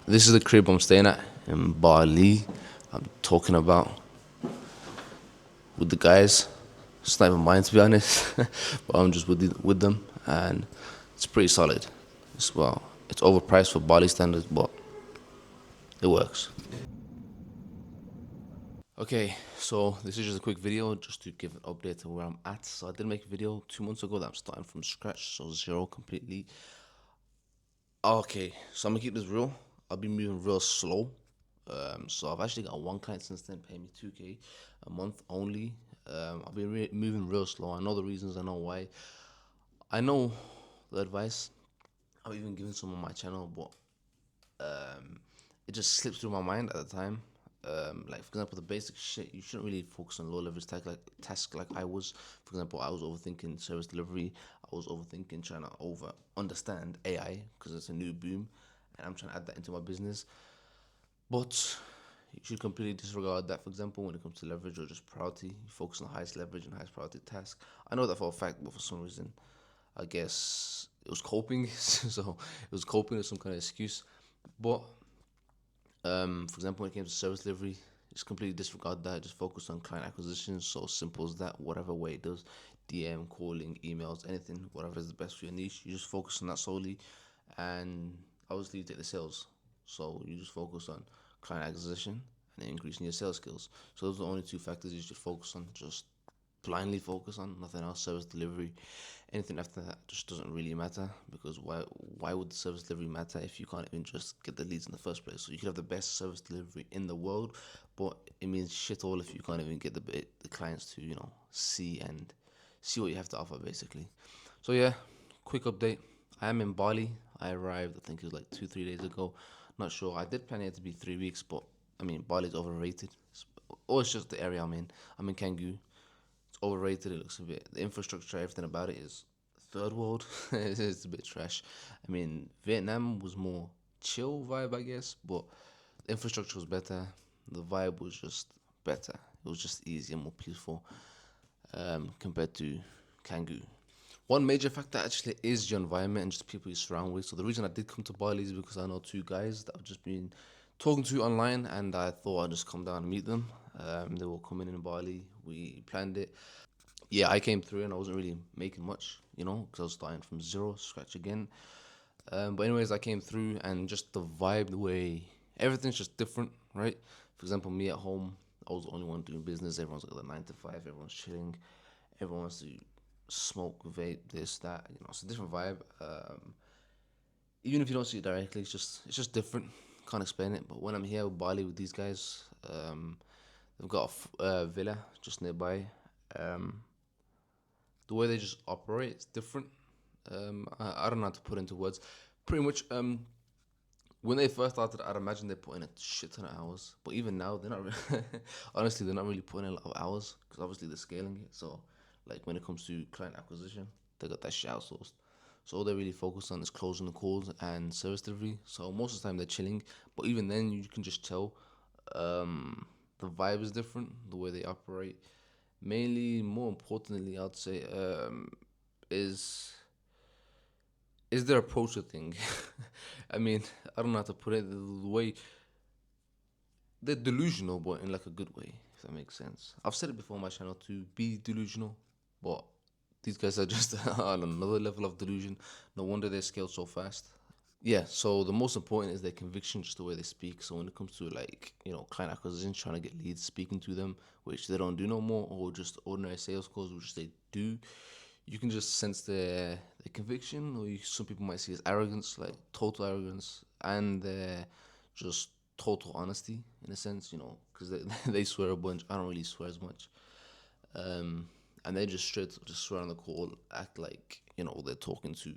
This is the crib I'm staying at in Bali. I'm talking about with the guys. It's not even mine to be honest, but I'm just with them, and it's pretty solid. It's overpriced for Bali standards, but it works. Okay, so this is just a quick video just to give an update of where I'm at. So I did make a video 2 months ago that I'm starting from scratch, so zero completely. Okay, so I'm gonna keep this real. I'll be moving real slow. So I've actually got one client since then paying me 2K a month only. I've been moving real slow. I know the reasons. I know why. I know the advice. I've even given some on my channel, but it just slips through my mind at the time. Like for example, the basic shit you shouldn't really focus on low leverage task like I was. For example, I was overthinking service delivery. I was overthinking trying to over understand AI because it's a new boom, and I'm trying to add that into my business. But you should completely disregard that. For example, when it comes to leverage or just priority, you focus on the highest leverage and highest priority task. I know that for a fact, but for some reason, I guess it was coping. So it was coping with some kind of excuse. But for example, when it came to service delivery, just completely disregard that. Just focus on client acquisition. So simple as that. Whatever way it does, DM, calling, emails, anything, whatever is the best for your niche. You just focus on that solely, and obviously you take the sales. So you just focus on client acquisition and increasing your sales skills. So those are the only two factors you should focus on. Just blindly focus on nothing else. Service delivery, anything after that just doesn't really matter, because why would the service delivery matter if you can't even just get the leads in the first place? So you could have the best service delivery in the world, but it means shit all if you can't even get the clients to see what you have to offer basically. So yeah, quick update. I am in Bali. I arrived, I think it was like 2 3 days ago. Not sure. I did plan it to be 3 weeks, but I mean Bali's overrated. Or it's just the area I'm in. I'm in Canggu. It's overrated. It looks a bit. The infrastructure, everything about it is third world. It's a bit trash. I mean, Vietnam was more chill vibe, I guess, but the infrastructure was better. The vibe was just better. It was just easier, more peaceful compared to Canggu. One major factor actually is your environment and just people you surround with. So the reason I did come to Bali is because I know two guys that I've just been talking to online, and I thought I'd just come down and meet them. They were coming in Bali. We planned it. Yeah, I came through and I wasn't really making much, because I was starting from zero, scratch again. But anyways, I came through and just the vibe, the way everything's just different, right? For example, me at home, I was the only one doing business. Everyone's got the 9 to 5. Everyone's chilling. Everyone wants to smoke, vape, this, that. It's a different vibe. Even if you don't see it directly, it's just different. Can't explain it. But when I'm here with Bali with these guys, they've got a villa just nearby. Um, the way they just operate is different. I don't know how to put into words. Pretty much, when they first started, I'd imagine they put in a shit ton of hours. But even now, they're not. Honestly, they're not really putting in a lot of hours because obviously they're scaling it. So, like when it comes to client acquisition, they got that shit outsourced. So all they really focus on is closing the calls and service delivery. So most of the time they're chilling, but even then you can just tell the vibe is different, the way they operate. Mainly, more importantly, I'd say is is their approach to thing. I mean, I don't know how to put it. The way they're delusional, but in like a good way, if that makes sense. I've said it before on my channel to be delusional, but these guys are just on another level of delusion. No wonder they scale so fast. Yeah, so the most important is their conviction, just the way they speak. So when it comes to like, client acquisition, trying to get leads, speaking to them, which they don't do no more, or just ordinary sales calls, which they do, you can just sense their conviction, or some people might see as arrogance, like total arrogance, and their just total honesty in a sense, because they swear a bunch. I don't really swear as much. And they just straight just swear on the call, act like, they're talking to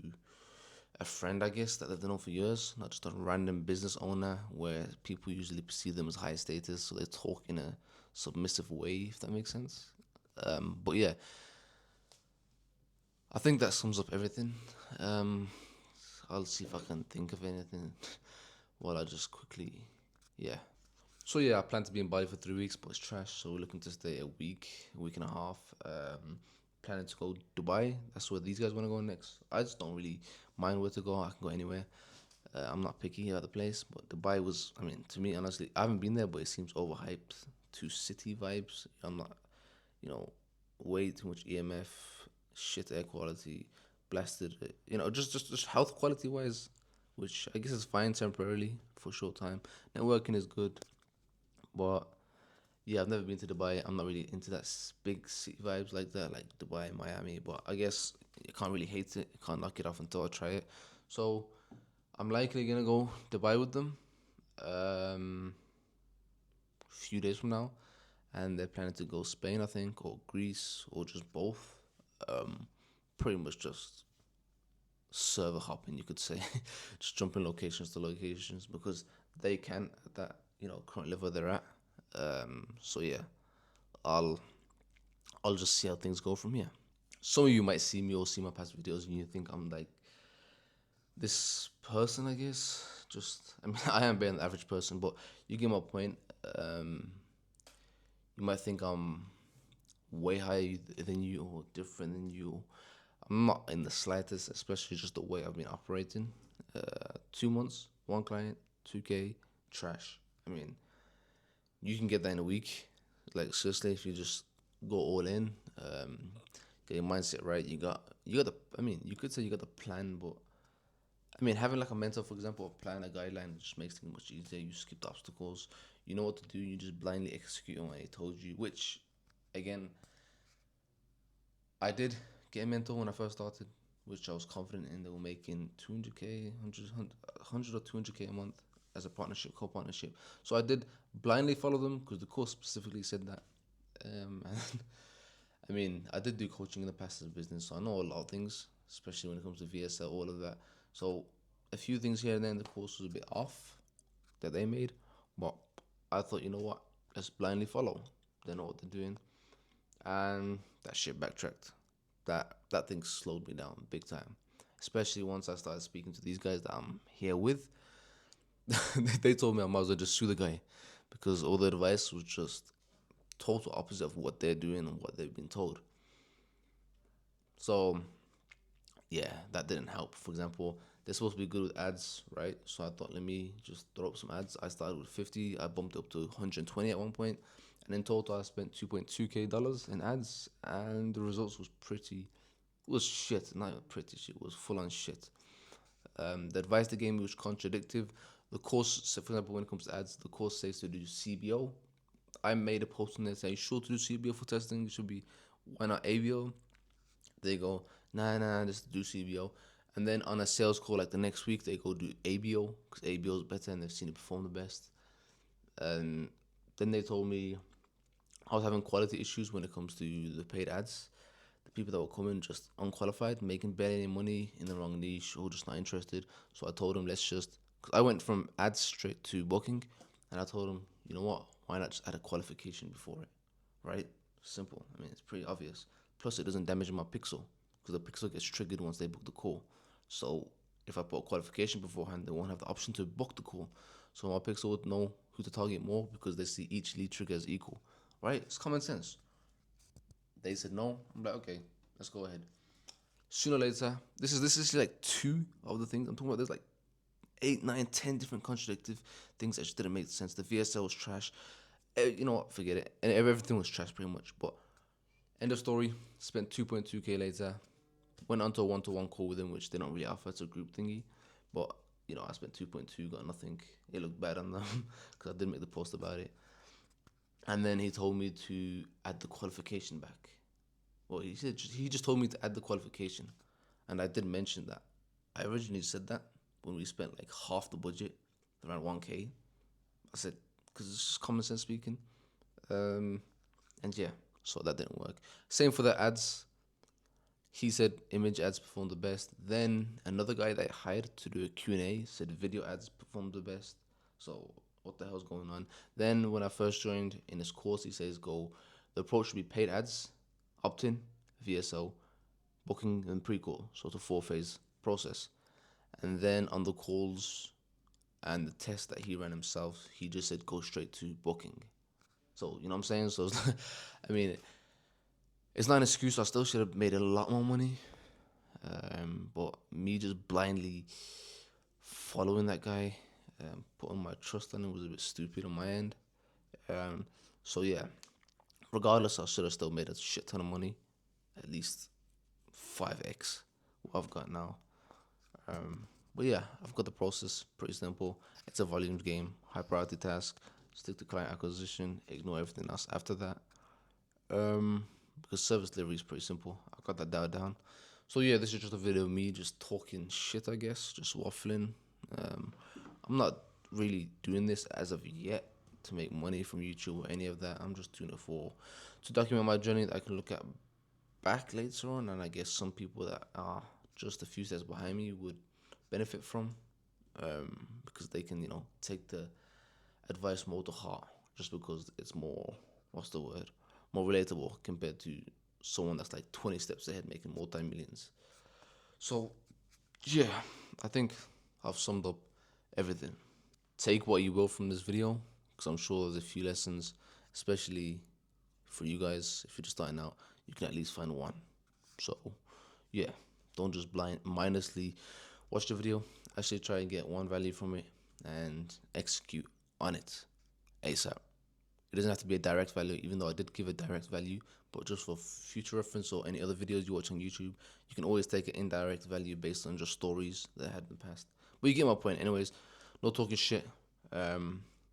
a friend, I guess, that they've known for years, not just a random business owner where people usually perceive them as high status, so they talk in a submissive way, if that makes sense. But yeah, I think that sums up everything. Um, I'll see if I can think of anything while I just quickly, yeah. So yeah, I plan to be in Bali for 3 weeks, but it's trash. So we're looking to stay a week and a half. Planning to go Dubai. That's where these guys want to go next. I just don't really mind where to go. I can go anywhere. I'm not picky about the place, but Dubai was. I mean, to me, honestly, I haven't been there, but it seems overhyped. Too city vibes. I'm not, you know, way too much EMF, shit air quality, blasted. Just health quality wise, which I guess is fine temporarily for a short time. Networking is good, but yeah, I've never been to Dubai. I'm not really into that big city vibes like that, like Dubai, Miami. But I guess you can't really hate it. You can't knock it off until I try it. So I'm likely gonna go Dubai with them. A few days from now, and they're planning to go Spain, I think, or Greece, or just both. Um, Pretty much just server hopping, you could say, just jumping locations to locations because they can at that current level they're at. So yeah, I'll I'll just see how things go from here. Some of you might see me or see my past videos and you think I'm like this person, I guess. Just I mean, I am better than the average person, but you get my point. Um, you might think I'm way higher than you or different than you. I'm not in the slightest, especially just the way I've been operating. 2 months, one client, 2K, trash. I mean, you can get that in a week. Like seriously, if you just go all in, get your mindset right. You got the. I mean, you could say you got the plan, but I mean, having like a mentor, for example, a plan, a guideline, just makes things much easier. You skip the obstacles. You know what to do. You just blindly execute on what he told you. Which, again, I did get a mentor when I first started, which I was confident in. They were making 200K, 100 or 200K a month as a partnership, co-partnership. So I did blindly follow them because the course specifically said that. And I mean, I did do coaching in the past as a business, so I know a lot of things, especially when it comes to VSL, all of that. So a few things here and there in the course was a bit off that they made, but I thought, you know what, let's blindly follow. They know what they're doing, and that shit backtracked. That thing slowed me down big time, especially once I started speaking to these guys that I'm here with. They told me I might as well just sue the guy because all the advice was just total opposite of what they're doing and what they've been told. So yeah, that didn't help. For example, they're supposed to be good with ads, right? So I thought, let me just throw up some ads. I started with 50, I bumped up to 120 at one point, and in total, I spent 2.2K dollars in ads, and the results was pretty, was shit. Not pretty shit, it was full on shit. The advice they gave me was contradictive. The course, so for example, when it comes to ads, the course says to do CBO. I made a post on there saying, sure to do CBO for testing. It should be, why not ABO? They go, nah, just do CBO. And then on a sales call, like the next week, they go do ABO because ABO is better and they've seen it perform the best. And then they told me I was having quality issues when it comes to the paid ads. The people that were coming just unqualified, making barely any money in the wrong niche or just not interested. So I told them, let's just, because I went from ads straight to booking. And I told them, you know what, why not just add a qualification before it, right? Simple. I mean, it's pretty obvious. Plus, it doesn't damage my pixel because the pixel gets triggered once they book the call. So if I put a qualification beforehand, they won't have the option to book the call. So my pixel would know who to target more because they see each lead trigger as equal, right? It's common sense. They said no. I'm like, okay, let's go ahead. Sooner or later, this is like two of the things I'm talking about. There's like 8, 9, 10 different contradictive things that just didn't make sense. The VSL was trash. You know what? Forget it. And everything was trash pretty much. But end of story. Spent 2.2K later. Went on to a one-to-one call with him, which they don't really offer. It's a group thingy. But I spent 2.2, got nothing. It looked bad on them because I did make the post about it. And then he told me to add the qualification back. Well, he just told me to add the qualification, and I did mention that. I originally said that when we spent like half the budget, around 1K. I said because it's just common sense speaking, um, and yeah, so that didn't work. Same for the ads. He said image ads performed the best. Then another guy that I hired to do a Q&A said video ads performed the best. So what the hell's going on? Then when I first joined in his course, he says go. The approach should be paid ads, opt-in, VSO, booking, and pre-call. So it's a four-phase process. And then on the calls and the test that he ran himself, he just said go straight to booking. So you know what I'm saying? So I mean, it's not an excuse. I still should have made a lot more money. But me just blindly following that guy, putting my trust on him was a bit stupid on my end. Um, so yeah, regardless, I should have still made a shit ton of money, at least 5x what I've got now. But yeah, I've got the process pretty simple. It's a volume game, high priority task. Stick to client acquisition, ignore everything else after that. Because service delivery is pretty simple. I got that dialed down. So yeah, this is just a video of me just talking shit, I guess, just waffling. Um, I'm not really doing this as of yet to make money from YouTube or any of that. I'm just doing it for to document my journey that I can look at back later on, and I guess some people that are just a few steps behind me would benefit from, because they can take the advice more to heart, just because it's more, what's the word, more relatable compared to someone that's like 20 steps ahead making multi-millions. So yeah, I think I've summed up everything. Take what you will from this video, because I'm sure there's a few lessons, especially for you guys. If you're just starting out, you can at least find one. So yeah, don't just mindlessly watch the video. Actually try and get one value from it and execute on it ASAP. It doesn't have to be a direct value, even though I did give a direct value, but just for future reference or any other videos you watch on YouTube, you can always take an indirect value based on just stories that had been passed. But you get my point. Anyways, no talking shit.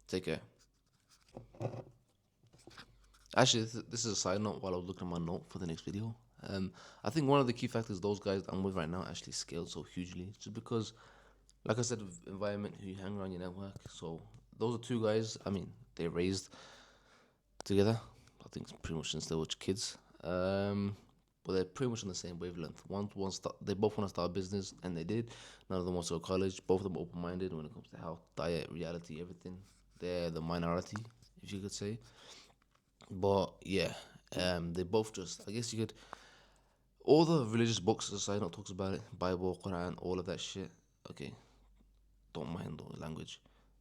Take care. Actually, this is a side note while I was looking at my note for the next video. I think one of the key factors those guys I'm with right now actually scaled so hugely, just because, like I said, environment who you hang around your network. So those are two guys. I mean, they raised together. I think pretty much since they were kids. But they're pretty much on the same wavelength. They both want to start a business, and they did. None of them want to go to college. Both of them open minded when it comes to health, diet, reality, everything. They're the minority, if you could say. But yeah, they both just, I guess you could, all the religious books, the side note talks about it, Bible, Quran, all of that shit. Okay, don't mind the language.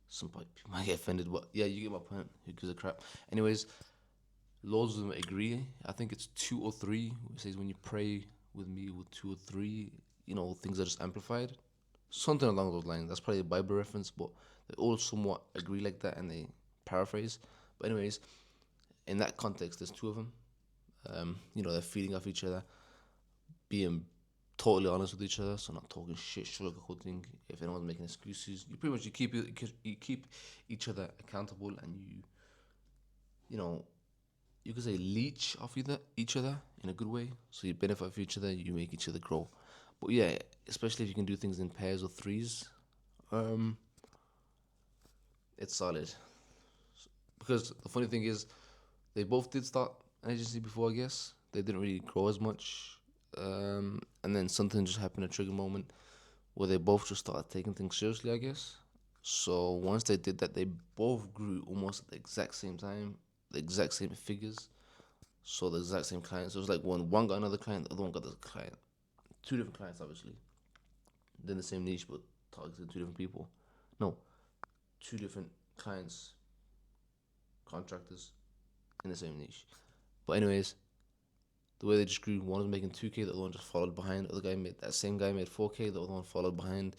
Some people might get offended, but yeah, you get my point. Who gives a crap? Anyways, loads of them agree. I think it's two or three. It says when you pray with me with two or three, things are just amplified. Something along those lines. That's probably a Bible reference, but they all somewhat agree like that and they paraphrase. But anyways, in that context, there's two of them. They're feeding off each other, being totally honest with each other, so not talking shit, sugarcoating. If anyone's making excuses, you pretty much you keep each other accountable, and you know you could say leech off each other in a good way. So you benefit from each other, you make each other grow. But yeah, especially if you can do things in pairs or threes, um, it's solid. Because the funny thing is, they both did start an agency before, I guess. They didn't really grow as much. And then something just happened, a trigger moment, where they both just started taking things seriously, I guess. So once they did that, they both grew almost at the exact same time, the exact same figures, so the exact same clients. So it was like when one got another client, the other one got the client. Two different clients, obviously. Then the same niche, but targeting two different people. No, two different clients, contractors in the same niche. But anyways, the way they just grew, one was making 2K, the other one just followed behind. The other guy made, that same guy made 4K, the other one followed behind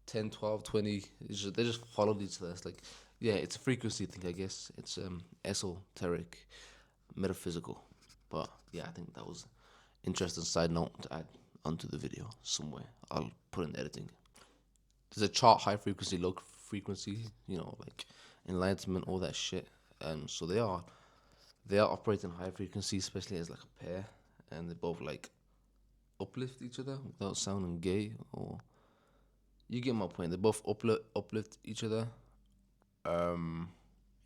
10, 12, 20. They just followed each other. It's like, yeah, it's a frequency thing, I guess. It's esoteric, metaphysical. But yeah, I think that was interesting side note to add onto the video somewhere. I'll put in the editing. There's a chart, high frequency, low frequency, like enlightenment, all that shit. So they are operating high frequency, especially as like a pair, and they both like uplift each other without sounding gay, or you get my point. They both uplift each other, um,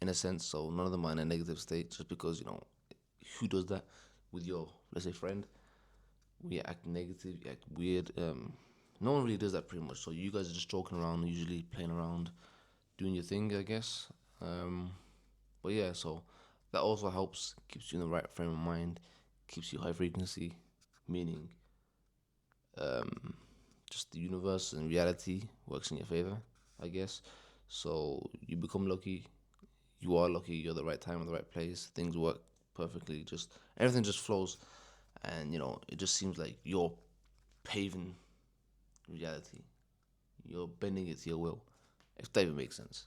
in a sense. So none of them are in a negative state, just because who does that with your, let's say, friend? We act negative, you act weird. No one really does that pretty much. So you guys are just joking around, usually playing around, doing your thing, I guess. But yeah, so that also helps, keeps you in the right frame of mind, keeps you high frequency, meaning just the universe and reality works in your favor, I guess. So you become lucky, you are lucky, you're the right time in the right place, things work perfectly, just everything just flows, and it just seems like you're paving reality. you're bending it to your will. If that even makes sense.